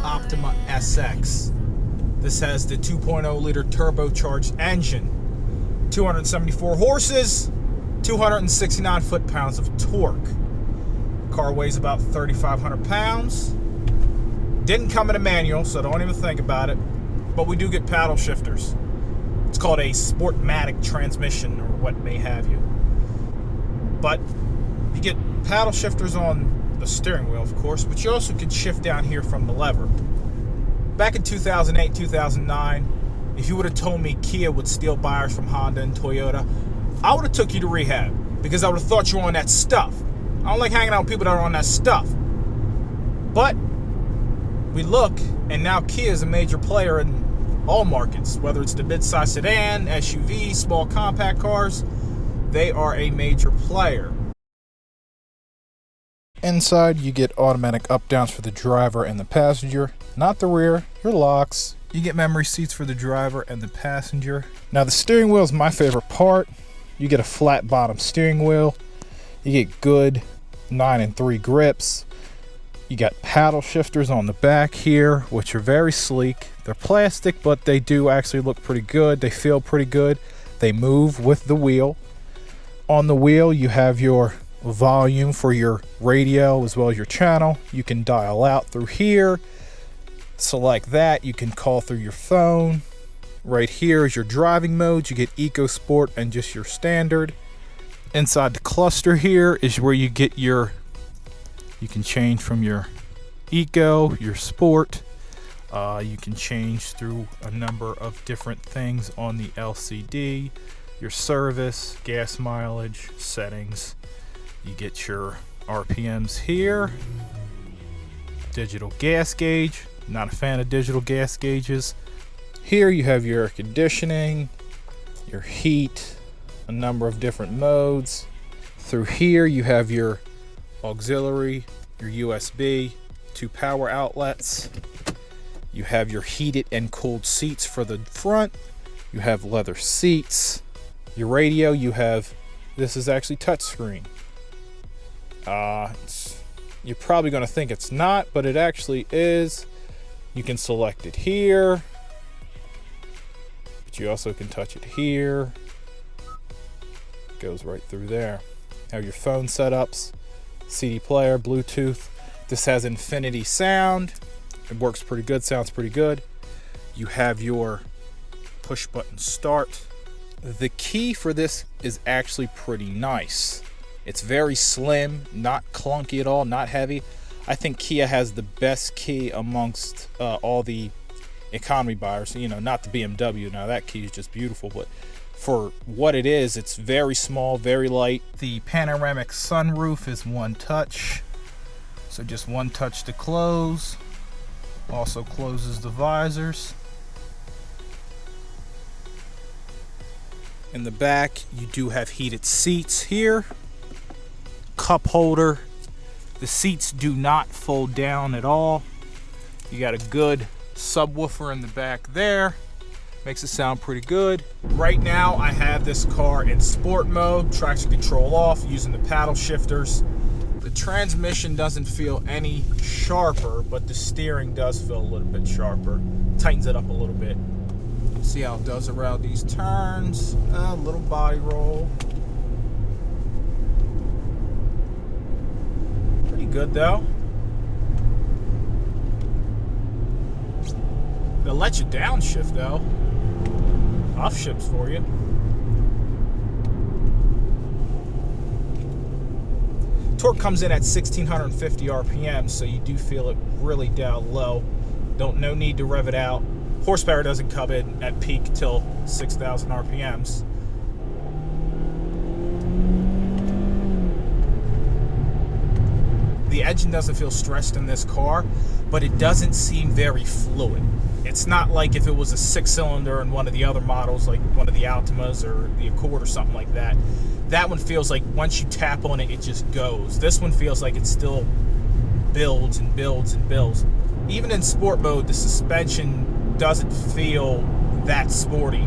Optima SX. This has the 2.0 liter turbocharged engine, 274 horses, 269 foot-pounds of torque. The car weighs about 3,500 pounds. Didn't come in a manual, so don't even think about it. But we do get paddle shifters. It's called a Sportmatic transmission, or what may have you. But you get paddle shifters on the steering wheel, of course, but you also can shift down here from the lever. Back in 2008, 2009, if you would have told me Kia would steal buyers from Honda and Toyota, I would have took you to rehab, because I would have thought you were on that stuff. I don't like hanging out with people that are on that stuff. But we look, and now Kia is a major player in all markets, whether it's the mid-size sedan, SUV, small compact cars. They are a major player. Inside, you get automatic up-downs for the driver and the passenger, not the rear, your locks. You get memory seats for the driver and the passenger. Now, the steering wheel is my favorite part. You get a flat bottom steering wheel. You get good 9-3 grips. You got paddle shifters on the back here, which are very sleek. They're plastic, but they do actually look pretty good. They feel pretty good. They move with the wheel. On the wheel, you have your volume for your radio as well as your channel. You can dial out through here. Select that. You can call through your phone. Right here is your driving modes. You get Eco Sport and just your standard. Inside the cluster here is where you get your, you can change from your Eco, your Sport. You can change through a number of different things on the LCD. Your service, gas mileage, settings. You get your RPMs here. Digital gas gauge. Not a fan of digital gas gauges. Here you have your air conditioning, your heat, a number of different modes. Through here you have your auxiliary, your USB, 2 power outlets. You have your heated and cooled seats for the front. You have leather seats. Your radio, you have, this is actually touchscreen. You're probably going to think it's not, but it actually is. You can select it here, but you also can touch it here. It goes right through there. Have your phone setups, CD player, Bluetooth. This has infinity sound. It works pretty good, sounds pretty good. You have your push button start. The key for this is actually pretty nice. It's very slim, not clunky at all, not heavy. I think Kia has the best key amongst all the economy buyers. You know, not the BMW. Now that key is just beautiful, but for what it is, it's very small, very light. The panoramic sunroof is one touch. So just one touch to close. Also closes the visors. In the back, you do have heated seats here. Cup holder. The seats do not fold down at all. You got a good subwoofer in the back there. Makes it sound pretty good. Right now, I have this car in sport mode, traction control off, using the paddle shifters. The transmission doesn't feel any sharper, but the steering does feel a little bit sharper. Tightens it up a little bit. See how it does around these turns. A little body roll. Pretty good though. They'll let you downshift though. Off shifts for you. Torque comes in at 1650 RPM, so you do feel it really down low. No need to rev it out. Horsepower doesn't come in at peak till 6,000 RPMs. The engine doesn't feel stressed in this car, but it doesn't seem very fluid. It's not like if it was a 6-cylinder in one of the other models, like one of the Altimas or the Accord or something like that. That one feels like once you tap on it, it just goes. This one feels like it still builds and builds and builds. Even in sport mode, the suspension doesn't feel that sporty.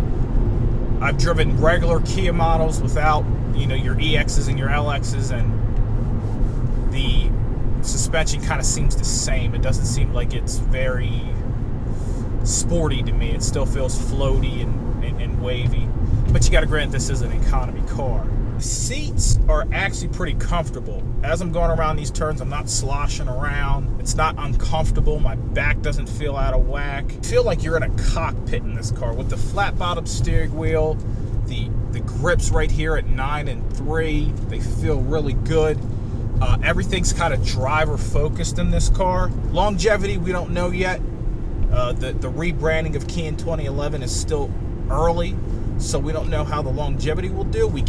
I've driven regular Kia models without, you know, your EXs and your LXs, and the suspension kind of seems the same. It doesn't seem like it's very sporty to me. It still feels floaty and wavy. But you got to grant this is an economy car. The seats are actually pretty comfortable. As I'm going around these turns, I'm not sloshing around. It's not uncomfortable. My back doesn't feel out of whack. I feel like you're in a cockpit in this car with the flat bottom steering wheel. The grips right here at 9 and 3, they feel really good. Everything's kind of driver focused in this car. Longevity, we don't know yet. The rebranding of Kia in 2011 is still early, so we don't know how the longevity will do. We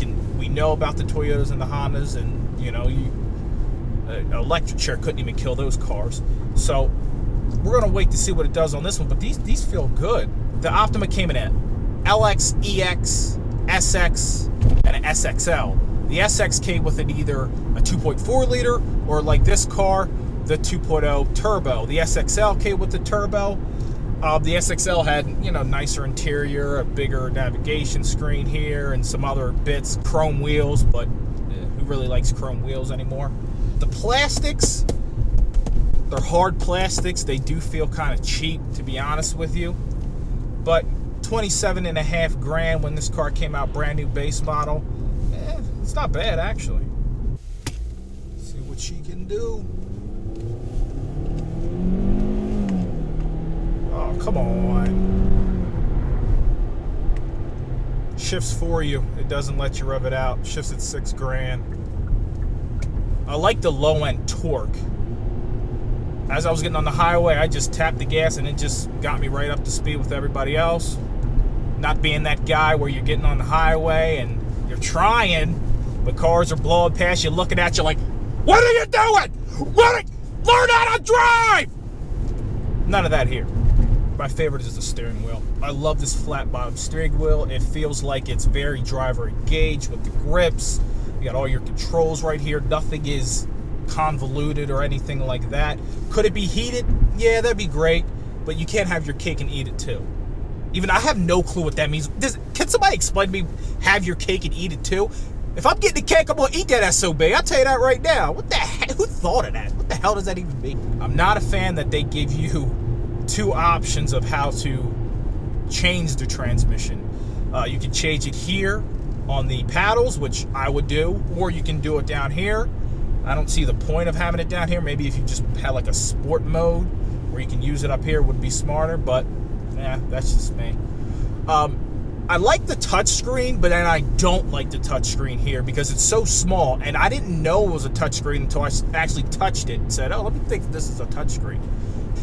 know about the Toyotas and the Hondas, and you know, an electric chair couldn't even kill those cars. So we're gonna wait to see what it does on this one. But these feel good. The Optima came in at LX, EX, SX, and an SXL. The SX came with either a 2.4 liter or, like this car, the 2.0 turbo. The SXL came with the turbo. The SXL had, you know, nicer interior, a bigger navigation screen here, and some other bits, chrome wheels, but who really likes chrome wheels anymore? The plastics, they're hard plastics. They do feel kind of cheap, to be honest with you. But 27.5 grand when this car came out, brand new base model. It's not bad, actually. See what she can do. Oh, come on. Shifts for you. It doesn't let you rev it out. Shifts at 6 grand. I like the low end torque. As I was getting on the highway, I just tapped the gas and it just got me right up to speed with everybody else. Not being that guy where you're getting on the highway and you're trying, but cars are blowing past you, looking at you like, what are you doing? Learn how to drive! None of that here. My favorite is the steering wheel. I love this flat bottom steering wheel. It feels like it's very driver engaged with the grips. You got all your controls right here. Nothing is convoluted or anything like that. Could it be heated? Yeah, that'd be great, but you can't have your cake and eat it too. Even I have no clue what that means. Can somebody explain to me, have your cake and eat it too? If I'm getting the cake, I'm gonna eat that SOB. I'll tell you that right now. What the heck? Who thought of that? What the hell does that even mean? I'm not a fan that they give you 2 options of how to change the transmission. You can change it here on the paddles, which I would do, or you can do it down here. I don't see the point of having it down here. Maybe if you just had like a sport mode where you can use it up here would be smarter, but yeah, that's just me. I like the touchscreen, but then I don't like the touchscreen here because it's so small, and I didn't know it was a touchscreen until I actually touched it and said, oh, let me think this is a touchscreen.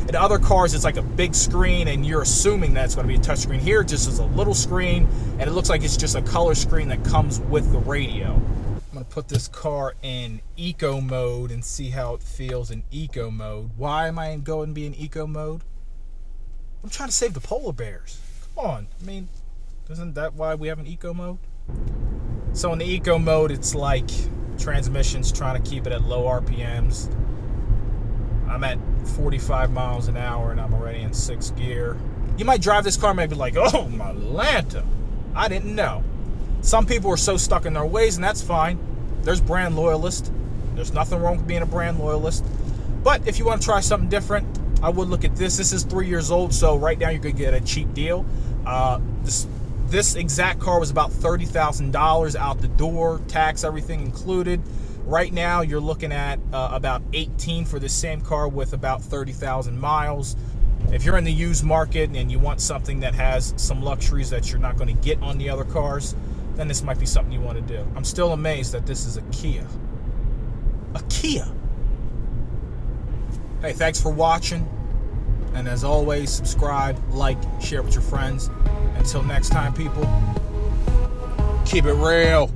In other cars, it's like a big screen, and you're assuming that it's going to be a touchscreen. Here, it just is a little screen, and it looks like it's just a color screen that comes with the radio. I'm going to put this car in eco mode and see how it feels in eco mode. Why am I going to be in eco mode? I'm trying to save the polar bears. Come on. I mean, isn't that why we have an eco mode? So in the eco mode, it's like transmission's trying to keep it at low RPMs. I'm at 45 miles an hour and I'm already in 6th gear. You might drive this car and maybe like, oh my Lanta, I didn't know. Some people are so stuck in their ways, and that's fine. There's brand loyalists. There's nothing wrong with being a brand loyalist. But if you want to try something different, I would look at this. This is 3 years old, so right now you're going to get a cheap deal. This exact car was about $30,000 out the door, tax, everything included. Right now you're looking at about 18 for the same car with about 30,000 miles. If you're in the used market and you want something that has some luxuries that you're not going to get on the other cars, then this might be something you want to do. I'm still amazed that this is a Kia. A Kia. Hey, thanks for watching. And as always, subscribe, like, share with your friends. Until next time, people, keep it real.